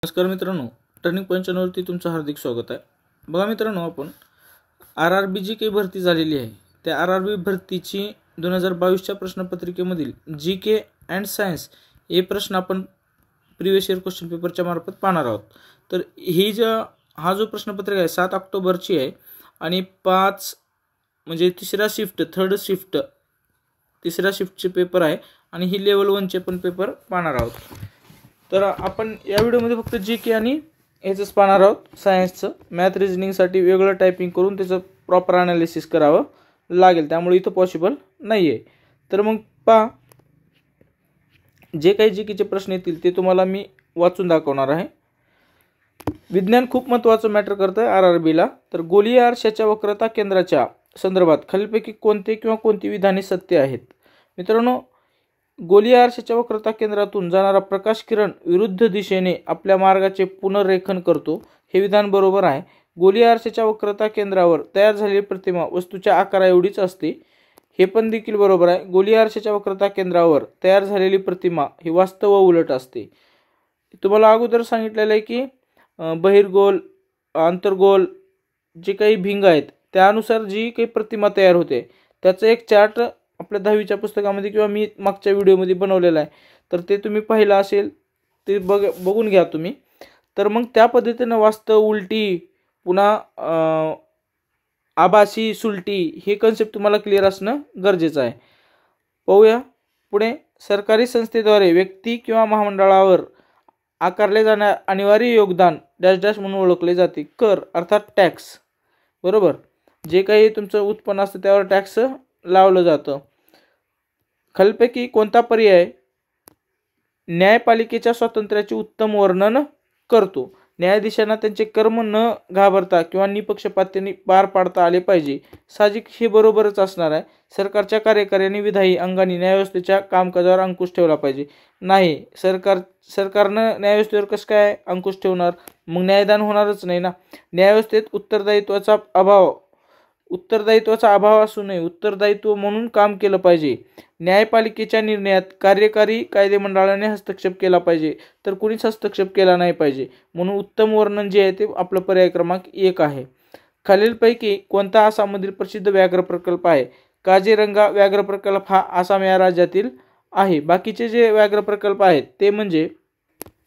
नमस्कार मित्रांनो, turning point चॅनलवरती तुमचं हार्दिक स्वागत आहे. बघा मित्रांनो, आपण RRB जी काही भरती झालेली आहे त्या RRB भरतीची 2022च्या प्रश्नपत्रिकेमधील GK अँड सायन्स हे प्रश्न आपण प्रिव्हियस इयर क्वेश्चन पेपरच्या मार्फत पाहणार आहोत. तर हा जो प्रश्नपत्रिका आहे 7 ऑक्टोबरची आहे आणि 5 म्हणजे तिसऱ्या शिफ्टचे पेपर आहे आणि ही लेवल 1चे पण पेपर पाहणार आहोत. तर आपण या व्हिडिओमध्ये फक्त GK आणि याचंच पाहणार आहोत. सायन्सचं मॅथ रिजनिंगसाठी वेगळं टायपिंग करून त्याचं प्रॉपर ॲनालिसिस करावं लागेल, त्यामुळे इथं पॉसिबल नाही आहे. तर मग पहा, जे काही GKचे प्रश्न येतील ते तुम्हाला मी वाचून दाखवणार आहे. विज्ञान खूप महत्त्वाचं मॅटर करतं RRBला. तर गोलीय आरशाच्या वक्रता केंद्राच्या संदर्भात खालीलपैकी कोणते किंवा कोणती विधाने सत्य आहेत? मित्रांनो, गोलीय आरशाच्या वक्रता केंद्रातून जाणारा प्रकाश किरण विरुद्ध दिशेने आपल्या मार्गाचे पुनर्रेखन करतो, हे विधान बरोबर आहे. गोलीय आरशाच्या वक्रता केंद्रावर तयार झालेली प्रतिमा वस्तूच्या आकाराएवढीच असते, हे पण देखील बरोबर आहे. गोलीय आरशाच्या वक्रता केंद्रावर तयार झालेली प्रतिमा ही वास्तव व उलट असते. तुम्हाला अगोदर सांगितलेलं आहे की बहिर्गोल, अंतर्गोल जे काही भिंग आहेत त्यानुसार जी काही प्रतिमा तयार होते त्याचं एक चार्ट आपल्या 10वीच्या पुस्तकामध्ये किंवा मी मागच्या व्हिडिओमध्ये बनवलेला आहे. तर ते तुम्ही पाहिलं असेल, ते बघून घ्या तुम्ही. तर मग त्या पद्धतीनं वास्तव, उलटी, पुन्हा आभासी, सुलटी हे कन्सेप्ट तुम्हाला क्लिअर असणं गरजेचं आहे. पाहूया पुढे. सरकारी संस्थेद्वारे व्यक्ती किंवा महामंडळावर आकारले जाणारे अनिवार्य योगदान डॅश डॅश म्हणून ओळखले जाते. कर अर्थात टॅक्स, बरोबर. जे काही तुमचं उत्पन्न असतं त्यावर टॅक्स लावलं जातं. खालीलपैकी कोणता पर्याय न्यायपालिकेच्या स्वातंत्र्याचे उत्तम वर्णन करतो? न्यायाधीशांना त्यांचे कर्म न घाबरता किंवा निपक्षपातीने पार पाडता आले पाहिजे. साहजिक हे बरोबरच असणार आहे. सरकारच्या कार्यकारी आणि विधायी अंगांनी न्यायव्यवस्थेच्या कामकाजावर अंकुश ठेवला पाहिजे. नाही, सरकारनं न्यायव्यवस्थेवर कसं काय अंकुश ठेवणार? मग न्यायदान होणारच नाही ना. न्यायव्यवस्थेत उत्तरदायित्वाचा अभाव असू नये, उत्तरदायित्व म्हणून काम केलं पाहिजे. न्यायपालिकेच्या निर्णयात कार्यकारी कायदेमंडळाने हस्तक्षेप केला पाहिजे, तर कुणीच हस्तक्षेप केला नाही पाहिजे. म्हणून उत्तम वर्णन जे आहे ते आपलं पर्याय क्रमांक 1 आहे. खालीलपैकी कोणता आसाममधील प्रसिद्ध व्याघ्र प्रकल्प आहे? काझीरंगा व्याघ्र प्रकल्प हा आसाम या राज्यातील आहे. बाकीचे जे व्याघ्र प्रकल्प आहेत ते म्हणजे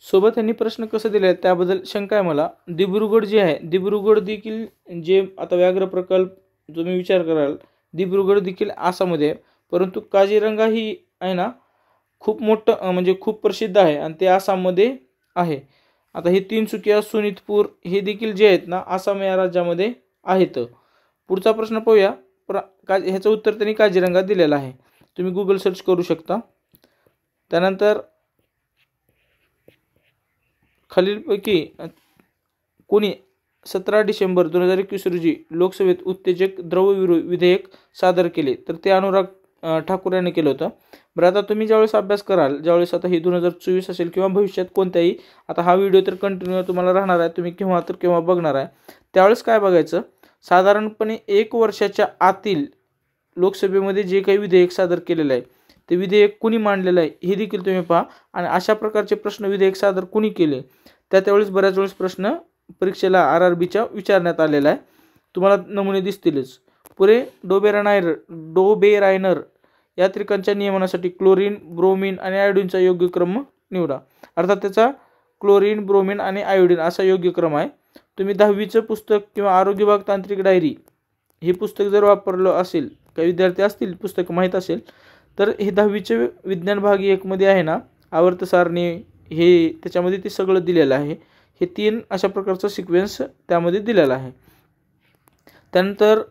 सोबत त्यांनी प्रश्न कसं दिले आहेत त्याबद्दल शंका आहे मला. दिब्रुगड जे आहे, दिब्रुगड देखील जे आता व्याघ्र प्रकल्प तुम्ही विचार कराल, दिब्रुगड देखील आसाममध्ये आहे. परंतु काझीरंगा ही आहे ना खूप मोठं म्हणजे खूप प्रसिद्ध आहे आणि ते आसाममध्ये आहे. आता हे तिनसुकिया, सोनितपूर हे देखील जे आहेत ना आसाम या राज्यामध्ये आहेत. पुढचा प्रश्न पाहूया. ह्याचं उत्तर त्यांनी काझीरंगा दिलेलं आहे, तुम्ही गुगल सर्च करू शकता. त्यानंतर खालीलपैकी कोणी 17 डिसेंबर 2021 रोजी लोकसभेत उत्तेजक द्रव्य विधेयक सादर केले? तर ते अनुराग ठाकूर यांनी केलं होतं. बरं, आता तुम्ही ज्यावेळेस अभ्यास कराल, ज्यावेळेस आता ही 2024 असेल किंवा भविष्यात कोणत्याही, आता हा व्हिडिओ तर कंटिन्यू तुम्हाला राहणार आहे, तुम्ही केव्हा तर केव्हा बघणार आहे, त्यावेळेस काय बघायचं, साधारणपणे 1 वर्षाच्या आतील लोकसभेमध्ये जे काही विधेयक सादर केलेलं आहे ते विधेयक कुणी मांडलेलं आहे हे देखील तुम्ही पहा. आणि अशा प्रकारचे प्रश्न विधेयक सादर कुणी केले त्यावेळेस बऱ्याच वेळेस प्रश्न परीक्षेला RRBच्या विचारण्यात आलेला आहे. तुम्हाला नमुने दिसतीलच. पुढे डोबेरायनर या त्रिकांच्या नियमनासाठी क्लोरीन, ब्रोमीन आणि आयोडीनचा योग्य क्रम निवडा. अर्थात त्याचा क्लोरीन, ब्रोमीन आणि आयोडीन असा योग्य क्रम आहे. तुम्ही 10वीचं पुस्तक किंवा आरोग्य विभाग तांत्रिक डायरी हे पुस्तक जर वापरलं असेल, काही विद्यार्थी असतील पुस्तक माहीत असेल, तर हे 10वीचे विज्ञान भाग 1 मध्ये आहे ना, आवर्त सारणी हे त्याच्यामध्ये ते सगळं दिलेलं आहे. हे 3 अशा प्रकारचा सिक्वेन्स त्यामध्ये दिलेला आहे. त्यानंतर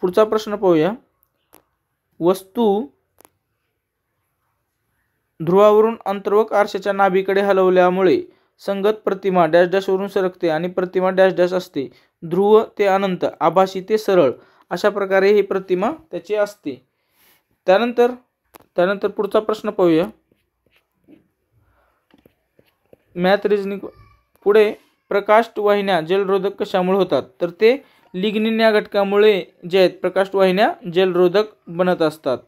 पुढचा प्रश्न पाहूया. वस्तू ध्रुवावरून अंतर्वक आरशाच्या नाभीकडे हलवल्यामुळे संगत प्रतिमा डॅश डॅशवरून सरकते आणि प्रतिमा डॅश डॅश असते. ध्रुव ते अनंत, आभासी ते सरळ, अशा प्रकारे ही प्रतिमा त्याची असते. त्यानंतर पुढचा प्रश्न पाहूया. मॅथ रिजनिंग पुढे. प्रकाश वाहिन्या जलरोधक कशामुळे होतात? तर ते लिग्निन या घटकामुळे जे आहेत प्रकाश वाहिन्या जलरोधक बनत असतात.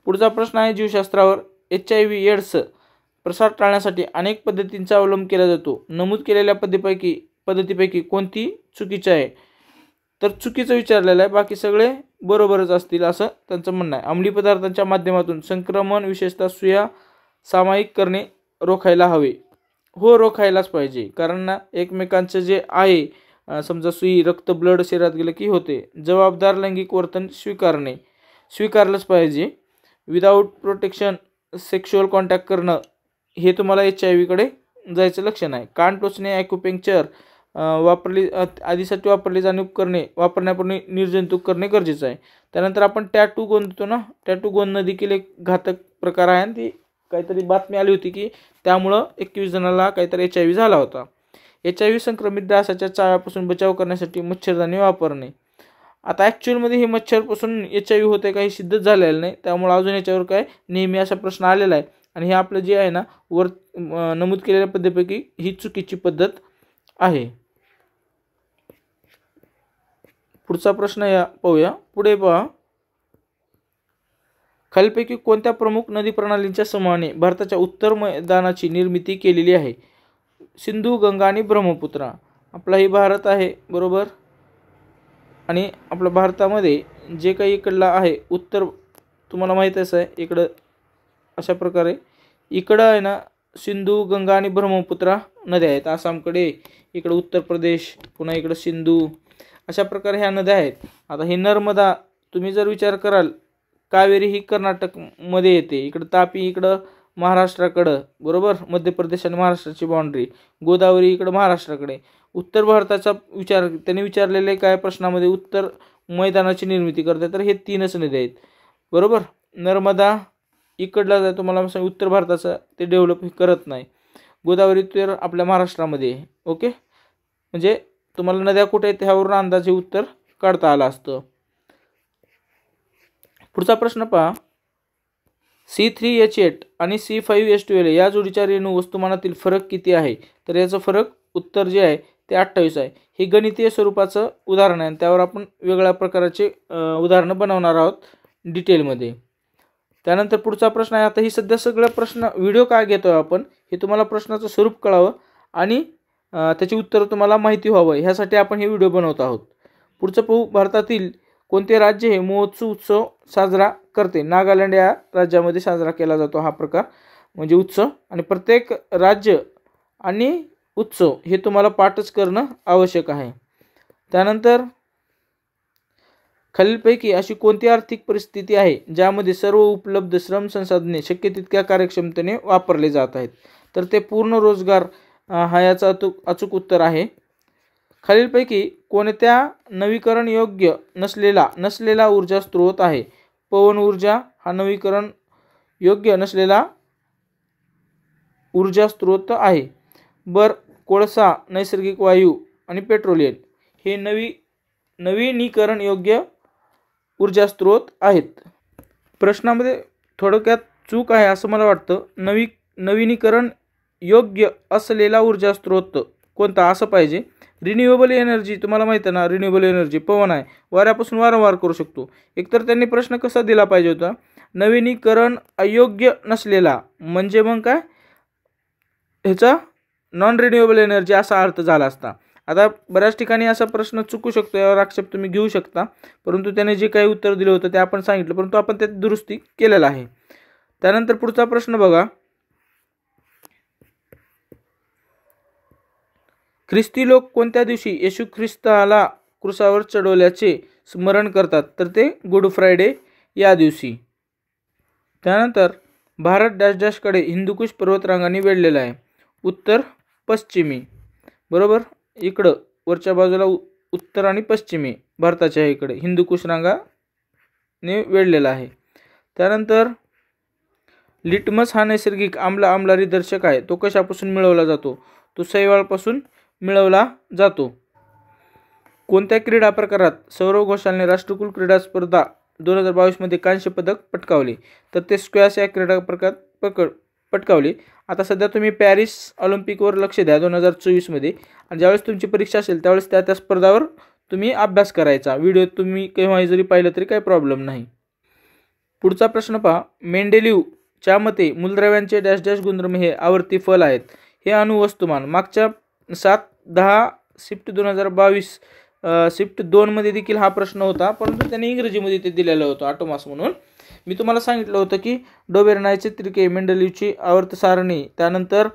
पुढचा प्रश्न आहे जीवशास्त्रावर. HIV एड्स प्रसार टाळण्यासाठी अनेक पद्धतींचा अवलंब केला जातो. नमूद केलेल्या पद्धतीपैकी कोणती चुकीची आहे? तर चुकीचं विचारलेलं आहे, बाकी सगळे बरोबरच असतील असं त्यांचं म्हणणं आहे. अंमली पदार्थांच्या माध्यमातून संक्रमण विशेषतः सुया सामायिक करणे रोखायला हवे. हो, रोखायलाच पाहिजे, कारण ना एकमेकांचं जे आहे समजा सुई रक्त ब्लड शरीरात गेलं की होते. जबाबदार लैंगिक वर्तन स्वीकारलंच पाहिजे. विदाऊट प्रोटेक्शन सेक्शुअल कॉन्टॅक्ट करणं हे तुम्हाला HIV कडे जायचं लक्षण आहे. कान टोचणे, ॲक्युपंक्चर आधीसाठी वापरली जाणारी उपकरणे वापरण्यापूर्वी निर्जंतुक करणे गरजेचं आहे. त्यानंतर आपण टॅटू गोंदतो ना, टॅटू गोंदणं देखील एक घातक प्रकार आहे आणि ती काहीतरी बातमी आली होती की त्यामुळं 21 जणांना काहीतरी HIV झाला होता. HIV संक्रमित डासाच्या चाव्यापासून बचाव करण्यासाठी मच्छरदाणी वापरणे. आता ॲक्च्युअलमध्ये हे मच्छरपासून HIV होते काही सिद्धच झालेलं नाही, त्यामुळे अजून याच्यावर काय नेहमी असा प्रश्न आलेला आहे. आणि हे आपलं जे आहे ना वर नमूद केलेल्या पद्धतीपैकी ही चुकीची पद्धत आहे. पुढचा प्रश्न पाहूया. पुढे पहा, खालीलपैकी कोणत्या प्रमुख नदी प्रणालींच्या समूहाने भारताच्या उत्तर मैदानाची निर्मिती केलेली आहे? सिंधू, गंगा आणि ब्रह्मपुत्रा. आपला ही भारत आहे, बरोबर. आणि आपल्या भारतामध्ये जे काही इकडला आहे उत्तर, तुम्हाला माहीतच आहे, इकडं अशा प्रकारे इकडं आहे ना सिंधू, गंगा आणि ब्रह्मपुत्रा नद्या आहेत. आसामकडे, इकडं उत्तर प्रदेश, पुन्हा इकडं सिंधू, अशा प्रकारे ह्या नद्या आहेत. आता ही नर्मदा, तुम्ही जर विचार कराल, कावेरी ही कर्नाटकमध्ये येते, इकडं तापी इकडं महाराष्ट्राकडं, बरोबर, मध्य प्रदेश आणि महाराष्ट्राची बाउंड्री. गोदावरी इकडं महाराष्ट्राकडे. उत्तर भारताचा त्यांनी विचारलेले काय प्रश्नामध्ये उत्तर मैदानाची निर्मिती करते, तर हे 3च नद्या आहेत, बरोबर. नर्मदा इकडला जाय, तुम्हाला उत्तर भारताचा ते डेव्हलप करत नाही. गोदावरी तर आपल्या महाराष्ट्रामध्ये आहे. ओके, म्हणजे तुम्हाला नद्या कुठे आहेत ह्यावरून अंदाजे उत्तर काढता आलं असतं. पुढचा प्रश्न पहा, C3H8 आणि C5H12 या जोडीच्या रेणू वस्तुमानातील फरक किती आहे? तर याचं फरक उत्तर जे आहे ते 28 आहे. हे गणितीय स्वरूपाचं उदाहरण आहे आणि त्यावर आपण वेगळ्या प्रकारचे उदाहरणं बनवणार आहोत डिटेलमध्ये. त्यानंतर पुढचा प्रश्न आहे. आता ही सध्या सगळं प्रश्न व्हिडिओ काय घेतोय आपण, हे तुम्हाला प्रश्नाचं स्वरूप कळावं आणि त्याची उत्तरं तुम्हाला माहिती व्हावं ह्यासाठी आपण हे व्हिडिओ बनवत आहोत. पुढचं पाहू, भारतातील कोणते राज्य हे महोत्सव उत्सव साजरा करते? नागालँड या राज्यामध्ये साजरा केला जातो हा प्रकार म्हणजे उत्सव. आणि प्रत्येक राज्य आणि उत्सव हे तुम्हाला पाठच करणं आवश्यक आहे. त्यानंतर खालीलपैकी अशी कोणती आर्थिक परिस्थिती आहे ज्यामध्ये सर्व उपलब्ध श्रम संसाधने शक्य तितक्या कार्यक्षमतेने वापरले जात आहेत? तर ते पूर्ण रोजगार हा याचा अचूक उत्तर आहे. खालीलपैकी कोणत्या नवीकरण योग्य नसलेला ऊर्जा स्रोत आहे? पवन ऊर्जा हा नवीकरण योग्य नसलेला ऊर्जा स्रोत आहे. कोळसा, नैसर्गिक वायू आणि पेट्रोलियम हे नवीनीकरण योग्य ऊर्जा स्रोत आहेत. प्रश्नामध्ये थोडक्यात चूक आहे असं मला वाटतं. नवीनीकरण योग्य असलेला ऊर्जा स्रोत कोणता असं पाहिजे. रिन्युएबल एनर्जी, तुम्हाला माहिती आहे ना, रिन्युएबल एनर्जी पवन आहे, वाऱ्यापासून वारंवार करू शकतो. एकतर त्यांनी प्रश्न कसा दिला पाहिजे होता, नवीनीकरण अयोग्य नसलेला, म्हणजे मग काय ह्याचा नॉन रिन्युएबल एनर्जी असा अर्थ झाला असता. आता बऱ्याच ठिकाणी असा प्रश्न चुकू शकतो, यावर आक्षेप तुम्ही घेऊ शकता, परंतु त्याने जे काही उत्तर दिलं होतं ते आपण सांगितलं, परंतु आपण त्यात दुरुस्ती केलेलं आहे. त्यानंतर पुढचा प्रश्न बघा, ख्रिस्ती लोक कोणत्या दिवशी येशू ख्रिस्ताला क्रुसावर चढवल्याचे स्मरण करतात? तर ते गुड फ्रायडे या दिवशी. त्यानंतर भारत डॅशकडे हिंदुकुश पर्वतरांगांनी वेढलेला आहे? उत्तर पश्चिमी, बरोबर. इकडं वरच्या बाजूला उत्तर आणि पश्चिमी भारताच्या इकडे हिंदुकुश रांगाने वेढलेला आहे. त्यानंतर लिटमस हा नैसर्गिक आम्लारी दर्शक आहे, तो कशापासून मिळवला जातो? तो शैवाळपासून मिळवला जातो. कोणत्या क्रीडा प्रकारात सौरव घोषालने राष्ट्रकुल क्रीडा स्पर्धा 2022 मध्ये कांस्य पदक पटकावले? तर ते स्क्वॅश या क्रीडा प्रकारात पटकावले. आता सध्या तुम्ही पॅरिस ऑलिम्पिकवर लक्ष द्या 2024 मध्ये, आणि ज्यावेळेस तुमची परीक्षा असेल त्यावेळेस त्या स्पर्धावर तुम्ही अभ्यास करायचा. व्हिडिओ तुम्ही केव्हाही जरी पाहिलं तरी काही प्रॉब्लेम नाही. पुढचा प्रश्न पहा, मेंडेलीव च्या मते मूलद्रव्यांचे डॅश डॅश गुणधर्म हे आवर्ती फल आहेत. हे अणुवस्तुमान मागच्या 7-10 शिफ्ट 2022 शिफ्ट 2 मध्ये देखील हा प्रश्न होता, परंतु त्याने इंग्रजीमध्ये ते दिलेलं होतं ॲटोमास म्हणून. मी तुम्हाला सांगितलं होतं की डोबेर्नॉयचे त्रिके, मेंडलीवची आवर्त सारणी, त्यानंतर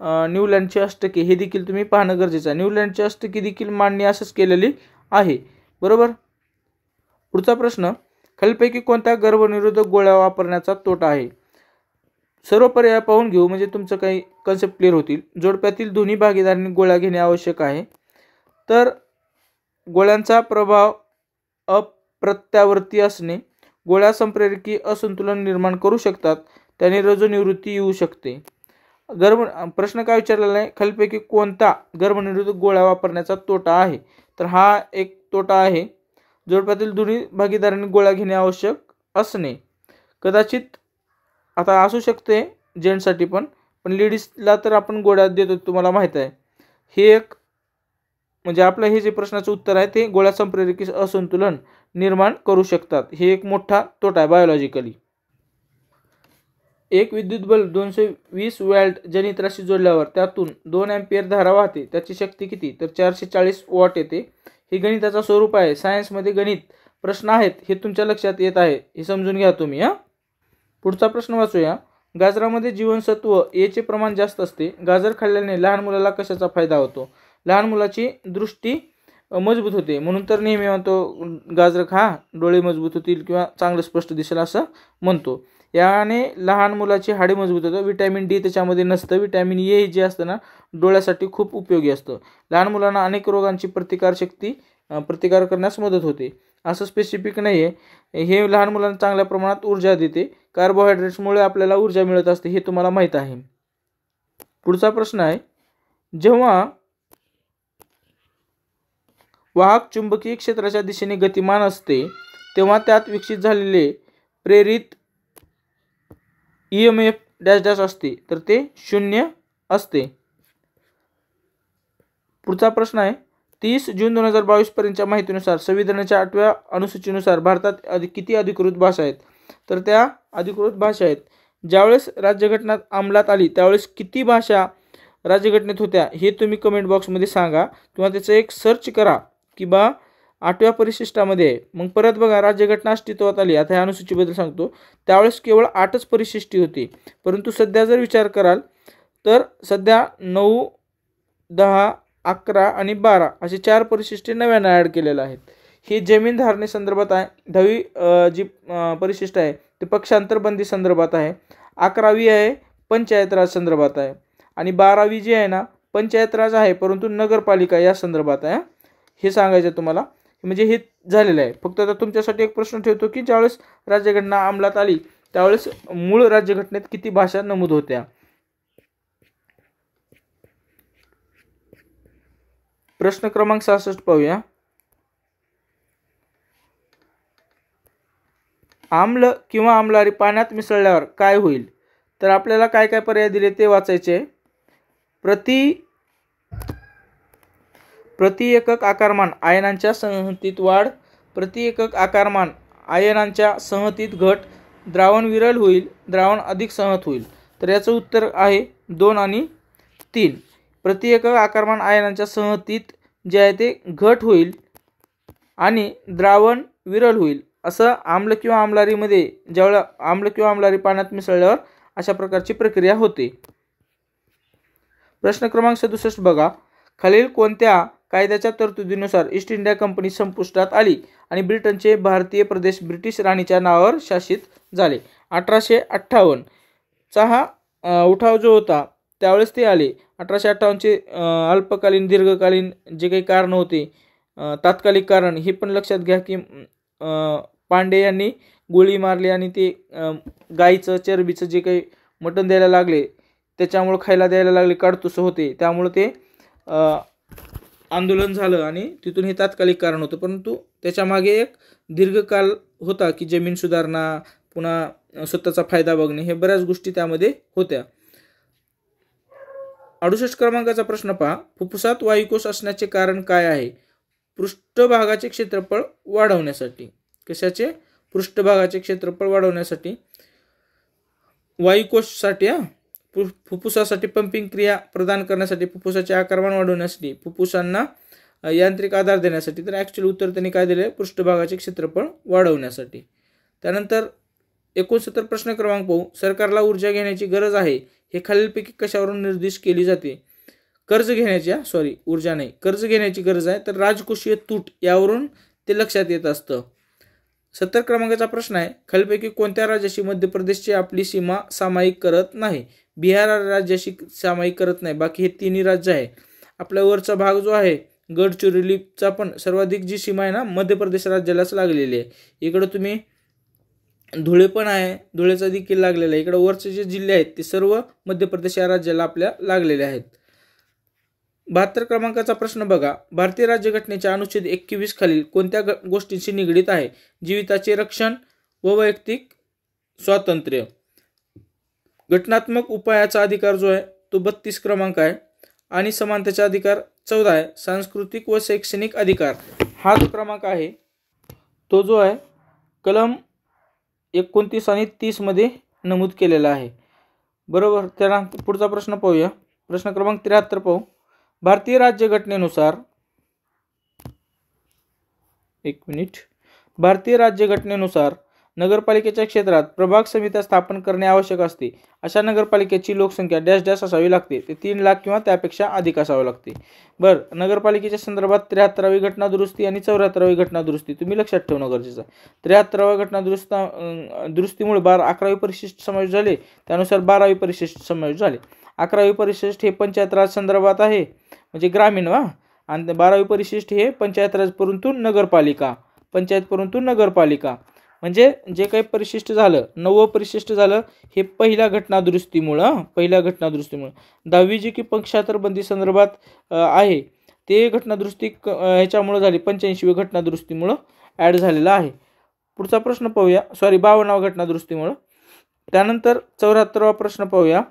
न्यूलँडची अष्टके हे देखील तुम्ही पाहणं गरजेचं आहे. न्यूलँडची अष्टके देखील मांडणी असंच केलेली आहे, बरोबर. पुढचा प्रश्न, खालीलपैकी कोणत्या गर्भनिरोधक गोळ्या वापरण्याचा तोटा आहे? सर्व पर्याय पाहून घेऊ म्हणजे तुमचं काही कन्सेप्ट क्लिअर होतील. जोडप्यातील दोन्ही भागीदारांनी गोळ्या घेणे आवश्यक आहे. तर गोळ्यांचा प्रभाव अप्रत्यावर्ती असणे, गोळ्या संप्रेरकी असंतुलन निर्माण करू शकतात, त्याने रजोनिवृत्ती येऊ शकते. प्रश्न काय विचारलेला आहे, खालीलपैकी कोणता गर्भनिरोधक गोळ्या वापरण्याचा तोटा आहे? तर हा एक तोटा आहे. जोडप्यातील दोन्ही भागीदारांनी गोळ्या घेणे आवश्यक असणे. कदाचित आता असू शकते जेंट्ससाठी पण लेडीजला तर आपण गोळ्या देतो, तुम्हाला माहीत आहे. हे एक म्हणजे आपलं हे जे प्रश्नाचं उत्तर आहे ते गोळ्या संप्रेरकी असंतुलन निर्माण करू शकतात. हे एक मोठा तोटा आहे बायोलॉजिकली. एक विद्युत बल्ब 220 वॅट जनित्राशी जोडल्यावर त्यातून 2 अँपिअर धारा वाहते. त्याची शक्ती किती? तर 440 वॉट येते. हे गणिताचं स्वरूप आहे. सायन्समध्ये गणित प्रश्न आहेत हे तुमच्या लक्षात येत आहे, हे समजून घ्या तुम्ही. पुढचा प्रश्न वाचूया. गाजरामध्ये जीवनसत्व ए चे प्रमाण जास्त असते. गाजर खाल्ल्याने लहान मुलाला कशाचा फायदा होतो? लहान मुलाची दृष्टी मजबूत होते, म्हणून तर नेहमी म्हणतो गाजर खा, डोळे मजबूत होतील किंवा चांगलं स्पष्ट दिसेल असं म्हणतो. याने लहान मुलाची हाडे मजबूत होतं. विटॅमिन डी त्याच्यामध्ये नसतं. विटॅमिन ए जे असतं ना, डोळ्यासाठी खूप उपयोगी असतं. लहान मुलांना अनेक रोगांची प्रतिकार करण्यास मदत होते. असं स्पेसिफिक नाही आहे. हे लहान मुलांना चांगल्या प्रमाणात ऊर्जा देते. कार्बोहायड्रेट्समुळे आपल्याला ऊर्जा मिळत असते, हे तुम्हाला माहीत आहे. पुढचा प्रश्न आहे, जेव्हा वाहक चुंबकीय क्षेत्राच्या दिशेने गतिमान असते तेव्हा त्यात विकसित झालेले प्रेरित EMF डॅश डॅश असते, तर ते 0 असते. पुढचा प्रश्न आहे, 30 जून 2022 पर्यंतच्या माहितीनुसार संविधानाच्या 8व्या अनुसूचीनुसार भारतात किती अधिकृत भाषा आहेत? तर त्या अधिकृत भाषा आहेत. ज्यावेळेस राज्यघटना अंमलात आली त्यावेळेस किती भाषा राज्यघटनेत होत्या हे तुम्ही कमेंट बॉक्समध्ये सांगा, किंवा त्याचं एक सर्च करा की 8व्या परिशिष्टामध्ये आहे. मग परत बघा, राज्यघटना अस्तित्वात आली. आता ह्या अनुसूचीबद्दल सांगतो. त्यावेळेस केवळ 8च परिशिष्टी होती, परंतु सध्या जर विचार कराल तर सध्या 9, 10, 11 आणि 12 असे 4 परिशिष्टे नव्याने ॲड केलेले आहेत. हे जमीन धारणे संदर्भात आहे. 10वी जी परिशिष्ट आहे ते पक्षांतर बंदी संदर्भात आहे. 11वी आहे पंचायत राज संदर्भात आहे, आणि 12वी जी आहे ना पंचायत राज आहे परंतु नगरपालिका या संदर्भात आहे. हे सांगायचं तुम्हाला, म्हणजे हे झालेलं आहे. फक्त आता तुमच्यासाठी एक प्रश्न ठेवतो की ज्यावेळेस राज्यघटना अंमलात आली त्यावेळेस मूळ राज्यघटनेत किती भाषा नमूद होत्या? प्रश्न क्रमांक 66 पाहूया. आम्ल किंवा आम्लारी पाण्यात मिसळल्यावर काय होईल? तर आपल्याला काय काय पर्याय दिले ते वाचायचे. प्रति एकक आकारमान आयनांच्या संहतीत वाढ, प्रति एकक आकारमान आयनांच्या संहतीत घट, द्रावण विरल होईल, द्रावण अधिक संहत होईल. तर याचं उत्तर आहे 2 आणि 3. प्रति एकक आकारमान आयनांच्या संहतीत जे आहे ते घट होईल आणि द्रावण विरल होईल. असं आम्ल किंवा आम्लारीमध्ये ज्यावेळेला आम्ल किंवा आम्लारी पाण्यात मिसळल्यावर अशा प्रकारची प्रक्रिया होते. प्रश्न क्रमांक 67 बघा. खालील कोणत्या कायद्याच्या तरतुदीनुसार ईस्ट इंडिया कंपनी संपुष्टात आली आणि ब्रिटनचे भारतीय प्रदेश ब्रिटिश राणीच्या नावावर शासित झाले? 1858 चा हा उठाव जो होता त्यावेळेस ते आले. 1858चे अल्पकालीन दीर्घकालीन जे काही कारण होते, तात्कालिक कारण हे पण लक्षात घ्या की पांडे यांनी गोळी मारली आणि ते गाईचं चरबीचं जे काही मटण द्यायला लागले त्याच्यामुळे खायला द्यायला लागले, काडतुसं होते, त्यामुळे ते आंदोलन झालं आणि तिथून हे तात्कालिक कारण होतं. परंतु त्याच्यामागे एक दीर्घकाल होता की जमीन सुधारणा, पुन्हा स्वतःचा फायदा बघणे, हे बऱ्याच गोष्टी त्यामध्ये होत्या. 68 क्रमांकाचा प्रश्न पहा. फुफ्फुसात वायुकोश असण्याचे कारण काय आहे? पृष्ठभागाचे क्षेत्रफळ वाढवण्यासाठी. कशाचे? पृष्ठभागाचे क्षेत्रफळ वाढवण्यासाठी. वायुकोशासाठी फुफ्फुसासाठी पंपिंग क्रिया प्रदान करण्यासाठी, फुफ्फुसाचे आकारमान वाढवण्यासाठी, फुफ्फुसांना यांत्रिक आधार देण्यासाठी. तर ॲक्च्युअल उत्तर त्यांनी काय दिले, पृष्ठभागाचे क्षेत्रफळ वाढवण्यासाठी. त्यानंतर 69 प्रश्न क्रमांक पाहू. सरकारला ऊर्जा घेण्याची गरज आहे हे खालीलपैकी कशावरून निर्देश केली जाते. कर्ज घेण्याची ऊर्जा नाही, कर्ज घेण्याची गरज आहे तर राजकोषीय तूट यावरून ते लक्षात येत असतं. 70 क्रमांकाचा प्रश्न आहे, खालीलपैकी कोणत्या राज्याशी मध्य प्रदेशची आपली सीमा सामायिक करत नाही. बिहार राज्याशी सामायिक करत नाही, बाकी हे तिन्ही राज्य आहे. आपल्या वरचा भाग जो आहे गडचिरोलीचा पण सर्वाधिक जी सीमा आहे ना मध्य प्रदेश राज्यालाच लागलेली आहे. इकडं तुम्ही धुळे पण आहे, धुळेचा देखील लागलेला आहे. इकडे वरचे जे जिल्हे आहेत ते सर्व मध्य प्रदेश या राज्याला आपल्या लागलेले आहेत. 72 क्रमांकाचा प्रश्न बघा, भारतीय राज्यघटनेच्या अनुच्छेद 21 खालील कोणत्या गोष्टींशी निगडीत आहे. जीविताचे रक्षण व वैयक्तिक स्वातंत्र्य. घटनात्मक उपायाचा अधिकार जो आहे तो 32 क्रमांक आहे आणि समानतेचा अधिकार 14 आहे. सांस्कृतिक व शैक्षणिक अधिकार हा जो क्रमांक आहे तो जो आहे कलम 29 आणि 30 मध्ये नमूद केलेला आहे. बरोबर. त्यानंतर पुढचा प्रश्न पाहूया. प्रश्न क्रमांक 73 पाहू. भारतीय राज्यघटनेनुसार भारतीय राज्यघटनेनुसार नगरपालिकेच्या क्षेत्रात प्रभाग समित्या स्थापन करणे आवश्यक असते. अशा नगरपालिकेची लोकसंख्या डॅश डॅश असावी लागते. ते 3 लाख किंवा त्यापेक्षा अधिक असावी लागते. बरं, नगरपालिकेच्या संदर्भात 73वी घटना दुरुस्ती आणि 74वी घटना दुरुस्ती तुम्ही लक्षात ठेवणं गरजेचं आहे. 73व्या घटना दुरुस्तीमुळे 11वी परिशिष्ट समावेश झाले, त्यानुसार 12वी परिशिष्ट समावेश झाले. 11वी परिशिष्ट हे पंचायत राज संदर्भात आहे म्हणजे ग्रामीण आणि 12वी परिशिष्ट हे पंचायत राज परंतु नगरपालिका, पंचायत परंतु नगरपालिका म्हणजे जे काही परिशिष्ट झालं 9वं परिशिष्ट झालं हे पहिल्या घटना दुरुस्तीमुळं 10वी जी की पक्षांतर बंदी संदर्भात आहे ते घटना दुरुस्ती ह्याच्यामुळे झाली 85वी घटना दुरुस्तीमुळं ॲड झालेला आहे. पुढचा प्रश्न पाहूया. 52वा घटना दुरुस्तीमुळं. त्यानंतर 74वा प्रश्न पाहूया.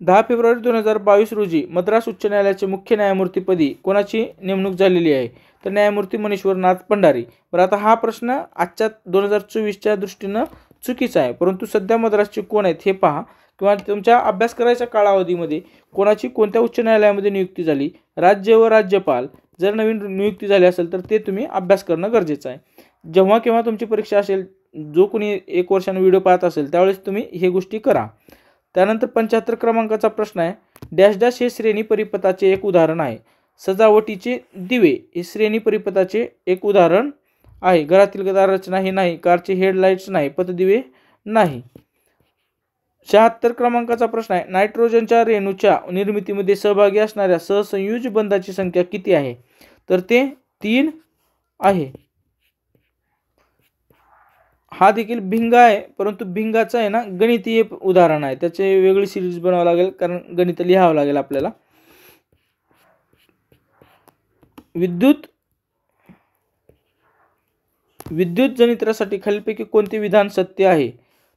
10 फेब्रुवारी 2022 रोजी मद्रास उच्च न्यायालयाचे मुख्य न्यायमूर्तीपदी कोणाची नेमणूक झालेली आहे. तर न्यायमूर्ती मनीश्वरनाथ पंढारी. बरं, आता हा प्रश्न आजच्या 2024च्या दृष्टीनं चुकीचा आहे, परंतु सध्या मद्रासचे कोण आहेत हे पहा किंवा तुमच्या अभ्यास करायच्या कालावधीमध्ये कोणाची कोणत्या उच्च न्यायालयामध्ये नियुक्ती झाली, राज्य व राज्यपाल जर नवीन नियुक्ती झाली असेल तर ते तुम्ही अभ्यास करणं गरजेचं आहे. जेव्हा केव्हा तुमची परीक्षा असेल, जो कोणी 1 वर्षानं व्हिडिओ पाहत असेल त्यावेळेस तुम्ही हे गोष्टी करा. त्यानंतर 75 क्रमांकाचा प्रश्न आहे. डॅश डॅश हे श्रेणी परिपथाचे एक उदाहरण आहे. सजावटीचे दिवे हे श्रेणी परिपथाचे एक उदाहरण आहे. घरातील रचना हे नाही, कारचे हेडलाईट्स नाही, पथदिवे नाही. 76 क्रमांकाचा प्रश्न आहे. नायट्रोजनच्या रेणूच्या निर्मितीमध्ये सहभागी असणाऱ्या सहसंयुज बंधाची संख्या किती आहे. तर ते 3 आहे. हा देखील भिंग आहे, परंतु भिंगाचं आहे ना गणितीय उदाहरण आहे, त्याचे वेगळी सिरीज बनवावं लागेल कारण गणित लिहावं लागेल आपल्याला. विद्युत जनित्रासाठी खालीलपैकी कोणते विधान सत्य आहे.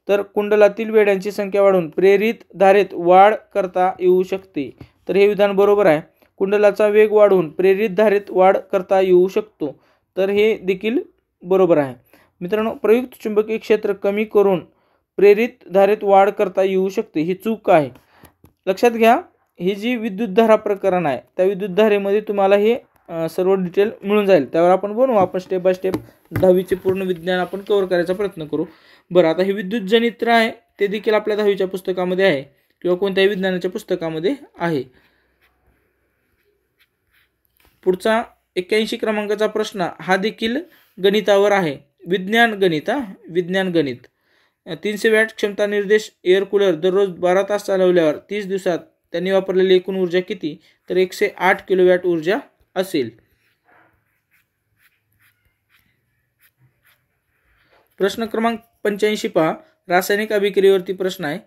तर कुंडलातील वेड्यांची संख्या वाढवून प्रेरित धारेत वाढ करता येऊ शकते. तर हे विधान बरोबर आहे. कुंडलाचा वेग वाढवून प्रेरित धारेत वाढ करता येऊ शकतो. तर हे देखील बरोबर आहे. मित्रांनो, प्रयुक्त चुंबकीय क्षेत्र कमी करून प्रेरित धारेत वाढ करता येऊ शकते ही चूक आहे. लक्षात घ्या, ही जी विद्युतधारा प्रकरण आहे त्या विद्युतधारेमध्ये तुम्हाला हे सर्व डिटेल मिळून जाईल. त्यावर आपण बनवू, आपण स्टेप बाय स्टेप 10वीचे पूर्ण विज्ञान आपण कव्हर करायचा प्रयत्न करू. बरं, आता हे विद्युत जनित्र आहे ते देखील आपल्या 10वीच्या पुस्तकामध्ये आहे किंवा कोणत्याही विज्ञानाच्या पुस्तकामध्ये आहे. पुढचा 81 क्रमांकाचा प्रश्न हा देखील गणितावर आहे. विज्ञान गणित. 300 वॅट क्षमता निर्देश एअर कूलर दररोज 12 तास चालवल्यावर 30 दिवसात त्यांनी वापरलेली एकूण ऊर्जा किती. तर 108 किलोवॅट ऊर्जा असेल. प्रश्न क्रमांक 85 पहा. रासायनिक अभिक्रियेवरती प्रश्न आहे.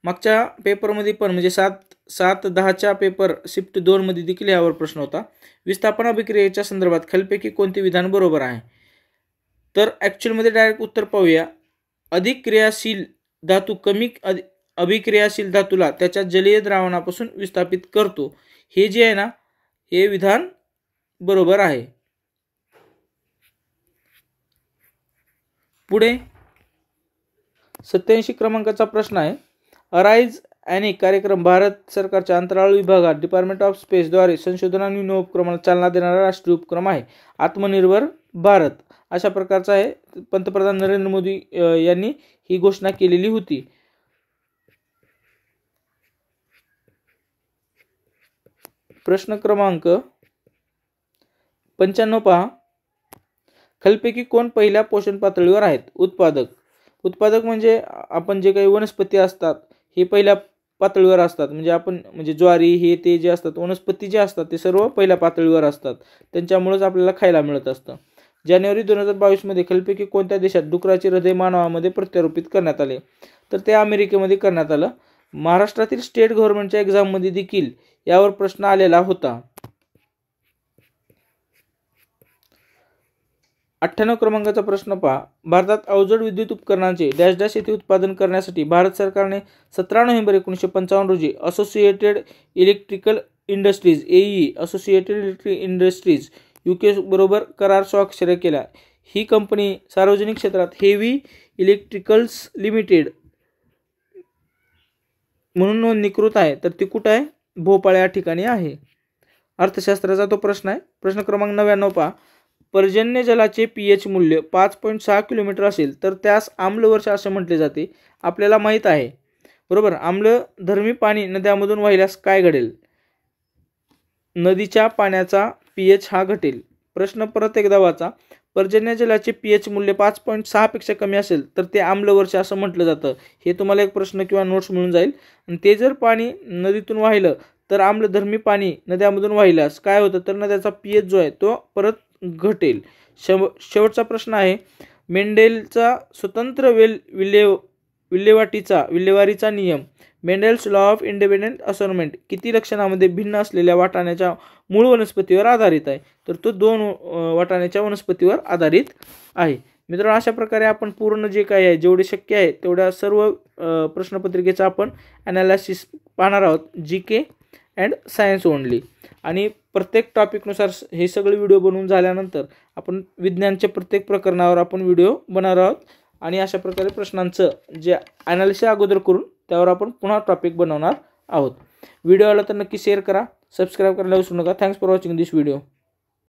मागच्या पेपरमध्ये पण म्हणजे 7-10च्या पेपर शिफ्ट 2 मध्ये देखील यावर प्रश्न होता. विस्थापन अभिक्रियेच्या संदर्भात खालीलपैकी कोणते विधान बरोबर आहे. तर ॲक्च्युअलमध्ये डायरेक्ट उत्तर पाहूया. अधिक क्रियाशील धातू कमी अभिक्रियाशील धातूला त्याच्या जलीय द्रावणापासून विस्थापित करतो. हे जे आहे ना हे विधान बरोबर आहे. पुढे 87 क्रमांकाचा प्रश्न आहे. अराइज अनेक कार्यक्रम भारत सरकारच्या अंतराळ विभागात डिपार्टमेंट ऑफ स्पेसद्वारे संशोधन आणि नवीन उपक्रमाला चालना देणारा राष्ट्रीय उपक्रम आहे. आत्मनिर्भर भारत अशा प्रकारचा आहे. पंतप्रधान नरेंद्र मोदी यांनी ही घोषणा केलेली होती. प्रश्न क्रमांक 95 पहा. खालीलपैकी कोण पहिल्या पोषण पातळीवर आहेत? उत्पादक म्हणजे आपण जे काही वनस्पती असतात हे पहिल्या पातळीवर असतात. म्हणजे ज्वारी हे ते जे असतात वनस्पती जे असतात ते सर्व पहिल्या पातळीवर असतात. त्यांच्यामुळेच आपल्याला खायला मिळत असतं. जानेवारी 2022 मध्ये खालीलपैकी कोणत्या देशात डुकराचे हृदय मानवामध्ये प्रत्यारोपित करण्यात आले? तर ते अमेरिकेमध्ये करण्यात आलं. महाराष्ट्रातील स्टेट गव्हर्नमेंटच्या एक्झाममध्ये देखील यावर प्रश्न आलेला होता. 98 क्रमांकाचा प्रश्न पहा. भारतात अवजड विद्युत उपकरणांचे डॅश डॅश येथे उत्पादन करण्यासाठी भारत सरकारने 17 नोव्हेंबर 1955 रोजी associated electrical industries associated electric industries UK बरोबर करार स्वाक्षरी केला. ही कंपनी सार्वजनिक क्षेत्रात हेवी इलेक्ट्रिकल्स लिमिटेड म्हणून नोंदणीकृत आहे. तर ती कुठं आहे? भोपाळ या ठिकाणी आहे. अर्थशास्त्राचा तो प्रश्न आहे. प्रश्न क्रमांक 99 पहा. पर्जन्य जलाचे pH मूल्य 5.6 किलोमीटर असेल तर त्यास आम्लवर्ष असे म्हटले जाते. आपल्याला माहीत आहे बरोबर. आम्लधर्मी पाणी नद्यामधून वाहिल्यास काय घडेल? नदीच्या पाण्याचा pH हा घटेल. प्रश्न परत एकदा वाचा. पर्जन्य जलाचे pH मूल्य 5.6 पेक्षा कमी असेल तर ते आम्लवर्ष असं म्हटलं जातं. हे तुम्हाला एक प्रश्न किंवा नोट्स मिळून जाईल. आणि ते जर पाणी नदीतून वाहिलं तर आम्लधर्मी पाणी नद्यामधून वाहिल्यास काय होतं? तर नद्याचा pH जो आहे तो परत घटेल. शेवटचा प्रश्न आहे. मेंडेलचा स्वतंत्र विल्हेवारीचा नियम Mendel's law of independent assortment किती लक्षणांमध्ये भिन्न असलेल्या वाटाण्याच्या मूळ वनस्पतीवर आधारित आहे? तर तो 2 वाटाण्याच्या वनस्पतीवर आधारित आहे. मित्रांनो, अशा प्रकारे आपण पूर्ण जे काही आहे जेवढे शक्य आहे तेवढ्या सर्व प्रश्नपत्रिकेचा आपण ॲनालिसिस पाहणार आहोत. GK and science only. आणि प्रत्येक टॉपिकनुसार हे सगळे व्हिडिओ बनवून झाल्यानंतर आपण विज्ञानच्या प्रत्येक प्रकरणावर आपण व्हिडिओ बनवणार आहोत. आणि अशा प्रकारे प्रश्नांचं जे ॲनालिसिस अगोदर करून त्यावर आपण पुन्हा टॉपिक बनवणार आहोत. व्हिडिओ आला तर नक्की शेअर करा, सबस्क्राईब करायला विसरू नका. Thanks for watching this video.